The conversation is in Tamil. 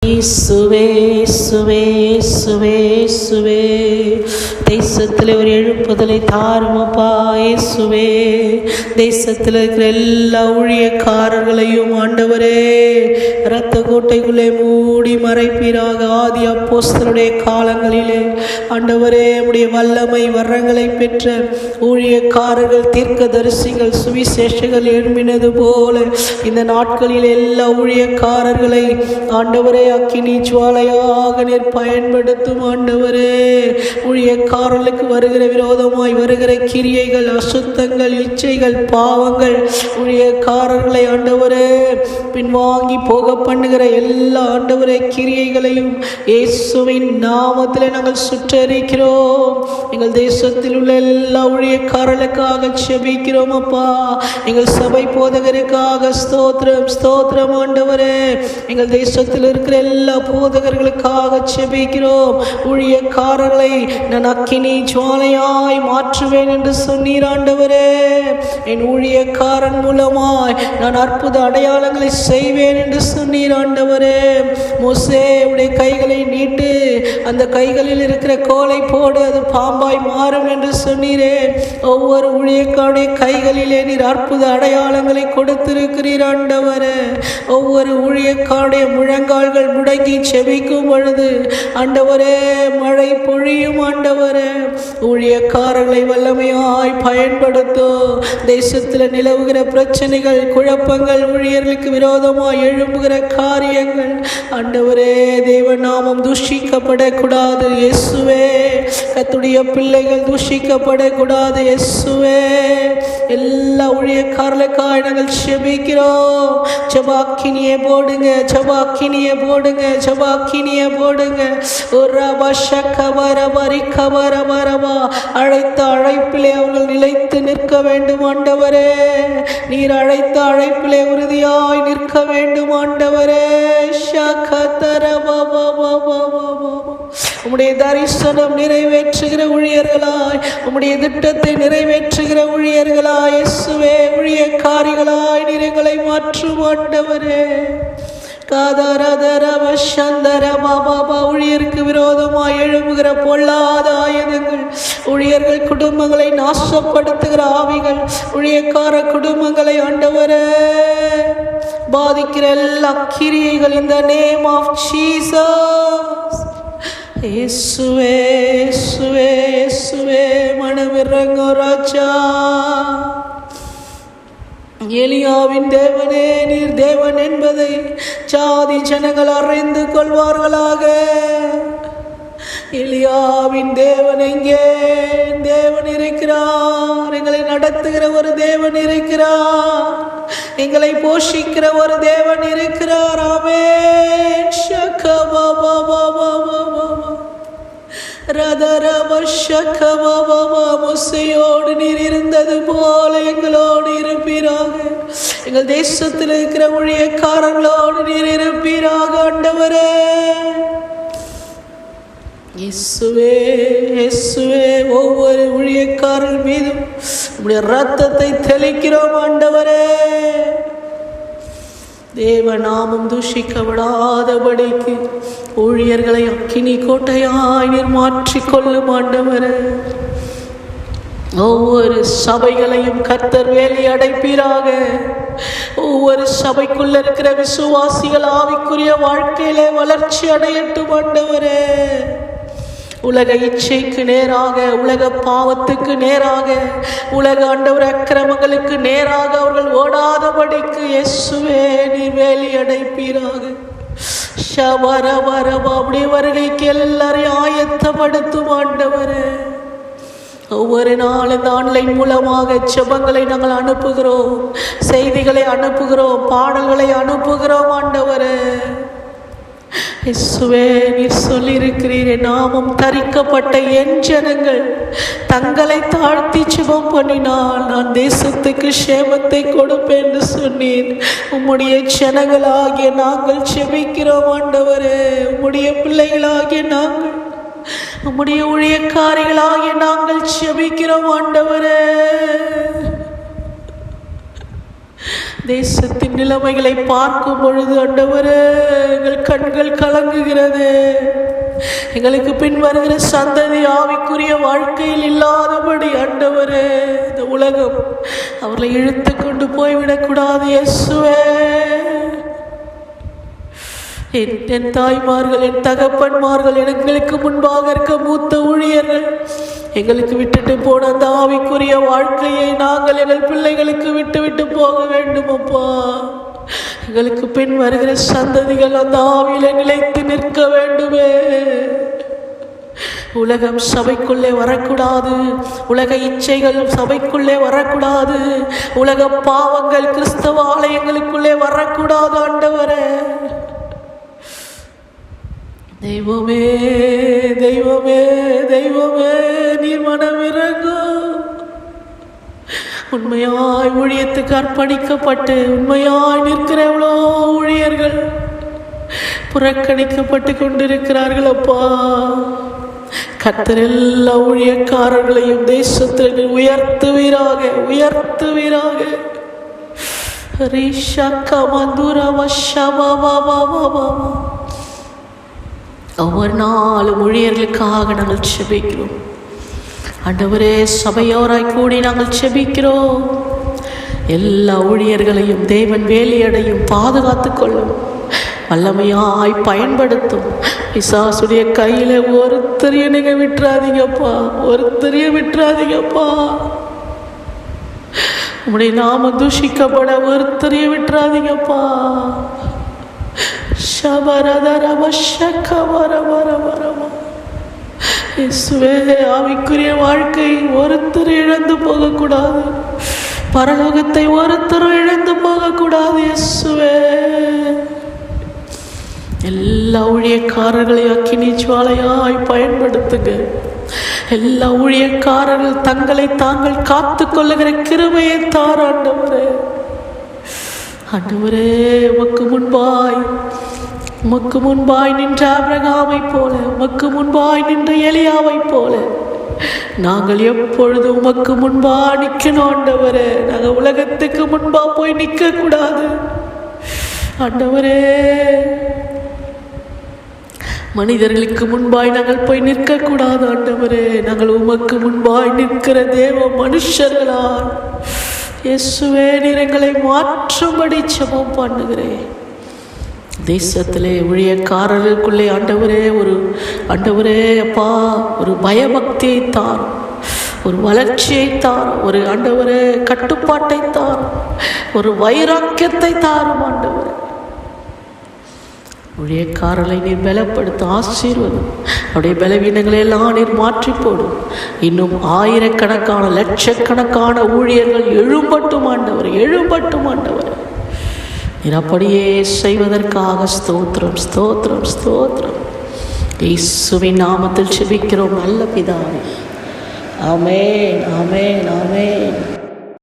இயேசுவே இயேசுவே இயேசுவே இயேசுவே தேசத்தில் ஒரு எழுப்புதலை தாருமப்பா. இயேசுவே தேசத்தில் இருக்கிற எல்லா ஊழியக்காரர்களையும் ஆண்டவரே இரத்த கோட்டைக்குள்ளே மூடி மறைப்பீராக. ஆதி அப்போஸ்தலருடைய காலங்களிலே ஆண்டவரே உடைய வல்லமை வரங்களை பெற்ற ஊழியக்காரர்கள், தீர்க்கதரிசிகள், சுவிசேஷங்கள் எழும்பினது போல இந்த நாட்களில் எல்லா ஊழியக்காரர்களை ஆண்டவரே அக்கினி ஜுவாலையாக நீர் பயன்படுத்தும். ஆண்டவரே ஊழியக்காரர்களுக்கு வருகிற விரோதமாய் வருகிற கிரியைகள், அசுத்தங்கள், இச்சைகள், பாவங்கள், ஊழியக்காரர்களை ஆண்டவரே பின்வாங்கி போக பண்ணுகிற எல்லா ஆண்டவரே கிரியைகளையும் இயேசுவின் நாமத்தில் நாங்கள் சுற்றறிக்கிறோம். எங்கள் தேசத்தில் உள்ள எல்லா ஊழியக்காரர்களுக்காக செபிக்கிறோம் அப்பா. எங்கள் சபை போதகருக்காக ஸ்தோத்திரம் ஸ்தோத்திரம் ஆண்டவரே. எங்கள் தேசத்தில் இருக்கிற எல்லா போதகர்களுக்காக செபிக்கிறோம். ஊழியக்காரர்களை நான் அக்கினி ஜுவாலையாய் மாற்றுவேன் என்று சொன்னீர் ஆண்டவரே. என் ஊழியக்காரன் மூலமாய் நான் அற்புத அடையாளங்களை செய்வேன் என்று சொன்னீர் ஆண்டவரே. மோசே உடைய கைகளை நீட்டு, அந்த கைகளில் இருக்கிற கோலை போடு, அது பாம்பாய் மாறும் என்று சொன்னீரே. ஒவ்வொரு ஊழியக்காருடைய கைகளிலே நீர் அற்புத அடையாளங்களை கொடுத்திருக்கிறீர் ஆண்டவரே. ஒவ்வொரு ஊழியக்காருடைய முழங்கால்கள் முடங்கி செபிக்கும் பொழுது ஆண்டவரே மழை பொழியும் ஆண்டவரே. ஊழியக்காரர்களை வல்லமையாய் பயன்படுத்தும். தேசத்தில் நிலவுகிற பிரச்சனைகள், குழப்பங்கள், ஊழியர்களுக்கு விரோதமாய் எழும்புகிற காரியங்கள் ஆண்டவரே தேவநாமம் தூஷிக்கப்படக்கூடாது இயேசுவே. கர்த்தருடைய பிள்ளைகள் தூஷிக்கப்படக்கூடாது இயேசுவே. எல்லா ஊழியக்காரர்களுக்காக நாங்கள் செபிக்கிறோம். ஜெபாக்கினியை போடுங்க, ஜெபாக்கினியை போடுங்க, ஜெபாக்கினியை போடுங்க. அழைத்த அழைப்பிலே அவர்கள் நிலைத்து நிற்க வேண்டும் ஆண்டவரே. நீர் அழைத்த அழைப்பிலே உறுதியாய் நிற்க வேண்டும் ஆண்டவரே. உம்முடைய தரிசனம் நிறைவேற்றுகிற ஊழியர்களாய், உம்முடைய திட்டத்தை நிறைவேற்றுகிற ஊழியர்களாய் இயேசுவே, ஊழியக்காரிகளாய் நீர் எங்களை மாற்றும் ஆண்டவரே. ஊழியருக்கு விரோதமாய் எழும்புகிற பொல்லாத ஆயுதங்கள், ஊழியர்கள் குடும்பங்களை நாசப்படுத்துகிற ஆவிகள், ஊழியக்கார குடும்பங்களை ஆண்டவரே பாதிக்கிற எல்லா கிரியைகள் இந்த நேம் ஆஃப் ஜீசஸ் இயேசுவே இயேசுவே இயேசுவே மனமிறங்கோ ராஜா. எலியாவின் தேவனே நீர் தேவன் என்பதை ஜாதி ஜனங்கள் அறிந்து கொள்வார்களாக. எலியாவின் தேவன் எங்கே? தேவன் இருக்கிறார். எங்களை நடத்துகிற ஒரு தேவன் இருக்கிறார். எங்களை போஷிக்கிற ஒரு தேவன் இருக்கிறார். ஆமென். மோசேயோடு நீர் இருந்தது போல எங்களோடு இருப்பீராக. எங்கள் தேசத்தில் இருக்கிற ஊழியக்காரர்களோடு நீர் இருப்பீராக ஆண்டவரே. இயேசுவே இயேசுவே ஒவ்வொரு ஊழியக்காரர் மீதும் உம்முடைய இரத்தத்தை தெளிக்கிறோம் ஆண்டவரே. தேவநாமம் தூஷிக்கப்படாதபடிக்கு ஊழியர்களை அக்கினி கோட்டையாய் நீர் மாற்றிக்கொள்ளும் ஆண்டவரே. ஒவ்வொரு சபைகளையும் கர்த்தர் வேலி அடைப்பீராக. ஒவ்வொரு சபைக்குள்ள இருக்கிற விசுவாசிகள் ஆவிக்குரிய வாழ்க்கையிலே வளர்ச்சி அடையட்டும் ஆண்டவரே. உலக இச்சைக்கு நேராக, உலக பாவத்துக்கு நேராக, உலக ஆண்டவர் அக்கிரமங்களுக்கு நேராக அவர்கள் ஓடாதபடிக்கு இயேசுவே நீர் வேலி அடைப்பீராக. அப்படி வருகைக்கு எல்லாரையும் ஆயத்தப்படுத்தும் ஆண்டவரே. ஒவ்வொரு நாள் இந்த ஆன்லைன் மூலமாக ஜெபங்களை நாங்கள் அனுப்புகிறோம், செய்திகளை அனுப்புகிறோம், பாடல்களை அனுப்புகிறோம் ஆண்டவரே. இயேசுவே நீர் சொல்லியிருக்கிறீரே, நாமம் தரிக்கப்பட்ட என் ஜனங்கள் தங்களை தாழ்த்தி ஜெபம் பண்ணினால் நான் தேசத்துக்கு சேமத்தை கொடுப்பேன் என்று சொன்னீர். உம்முடைய ஜனங்களாகிய நாங்கள் ஜெபிக்கிறோம் ஆண்டவரே. உம்முடைய பிள்ளைகளாகிய நாங்கள், உம்முடைய ஊழியக்காரிகளாகிய நாங்கள் ஜெபிக்கிறோம் ஆண்டவரே. தேசத்தின் நிலைமைகளை பார்க்கும் பொழுது ஆண்டவரே எங்கள் கண்கள் கலங்குகிறது. எங்களுக்கு பின் வருகிற சந்ததி ஆவிக்குரிய வாழ்க்கையில் இல்லாதபடி ஆண்டவரே இந்த உலகம் அவர்களை இழுத்து கொண்டு போய்விடக்கூடாது. இயேசுவே, என் தாய்மார்கள், என் தகப்பன்மார்கள், எங்களுக்கு முன்பாக இருக்க மூத்த ஊழியர்கள் எங்களுக்கு விட்டுட்டு போன அந்த ஆவிக்குரிய வாழ்க்கையை நாங்கள் எங்கள் பிள்ளைகளுக்கு விட்டு போக வேண்டும் அப்பா. எங்களுக்கு பின் வருகிற சந்ததிகள் அந்த ஆவியில நிலைத்து நிற்க வேண்டுமே. உலகம் சபைக்குள்ளே வரக்கூடாது, உலக இச்சைகள் சபைக்குள்ளே வரக்கூடாது, உலக பாவங்கள் கிறிஸ்தவ ஆலயங்களுக்குள்ளே வரக்கூடாது ஆண்டவரே. தெய்வமே தெய்வமே தெய்வமே, நீர் மனமிரங்கும். உண்மையாய் ஊழியத்துக்கு அர்ப்பணிக்கப்பட்டு உண்மையாய் நிற்கிற எவ்வளோ ஊழியர்கள் புறக்கணிக்கப்பட்டு கொண்டிருக்கிறார்கள் அப்பா. கர்த்தர் எல்லா ஊழியக்காரர்களையும் தேசத்தில் உயர்த்துவீராக, உயர்த்துவீராக. ஒவ்வொரு நாளும் ஊழியர்களுக்காக நாங்கள் செபிக்கிறோம் ஆண்டவரே. சபையோராய் கூடி நாங்கள் செபிக்கிறோம். எல்லா ஊழியர்களையும் தேவன் வேலையடையும் பாதுகாத்து கொள்ளும், வல்லமையாய் பயன்படுத்தும். பிசாசுடைய கையில ஒருத்தரையும் நீங்க விட்டுறாதீங்கப்பா, ஒருத்தரையும் விட்டுறாதீங்கப்பா. உங்களுடைய நாம தூஷிக்கப்பட ஒருத்தரையும் விட்டுறாதீங்கப்பா. ஆவிக்குரிய வாழ்க்கை ஒருத்தர் இழந்து போகக்கூடாது, பரலோகத்தை ஒருத்தரும் இழந்து போகக்கூடாது. இயேசுவே, எல்லா ஊழியக்காரர்களையும் அக்கினி ஜுவாலையாய் பயன்படுத்துங்க. எல்லா ஊழியக்காரர்கள் தங்களை தாங்கள் காத்து கொள்ளுகிற கிருபையை தார் ஆண்டவரே. ஆண்டவரே, உமக்கு முன்பாய் நின்ற ஆபிரகாமை போல, உமக்கு முன்பாய் நின்ற எலியாவை போல நாங்கள் எப்பொழுதும் உமக்கு முன்பா நிற்கணும் ஆண்டவரே. நாங்கள் உலகத்துக்கு முன்பா போய் நிற்க கூடாது ஆண்டவரே. மனிதர்களுக்கு முன்பாய் நாங்கள் போய் நிற்க கூடாது ஆண்டவரே. நாங்கள் உமக்கு முன்பாய் நிற்கிற தேவ மனுஷர்களால் இயேசுவே, நீர் எங்களை மாற்றும்படி ஜெபம் பண்ணுகிறேன். தேசத்திலே ஊழியக்காரர்களுக்குள்ளே ஆண்டவரே அப்பா, ஒரு பயபக்தியை தார், ஒரு வளர்ச்சியை தார், ஒரு ஆண்டவரே கட்டுப்பாட்டை தார், ஒரு வைராக்கியத்தை தாரும் ஆண்டவரே. ஊழியக்காரர்களை நீர் பலப்படுத்த ஆசீர்வதும். அவருடைய பலவீனங்களை எல்லாம் நீர் மாற்றி போடும். இன்னும் ஆயிரக்கணக்கான லட்சக்கணக்கான ஊழியர்கள் எழும்பட்டும் ஆண்டவர், எழும்பட்டும் ஆண்டவர். நீர் அப்படியே செய்வதற்காக ஸ்தோத்திரம், ஸ்தோத்திரம், ஸ்தோத்திரம். இயேசுவின் நாமத்தில் ஜெபிக்கிறோம் நல்ல பிதாவே. ஆமென், ஆமென், ஆமென்.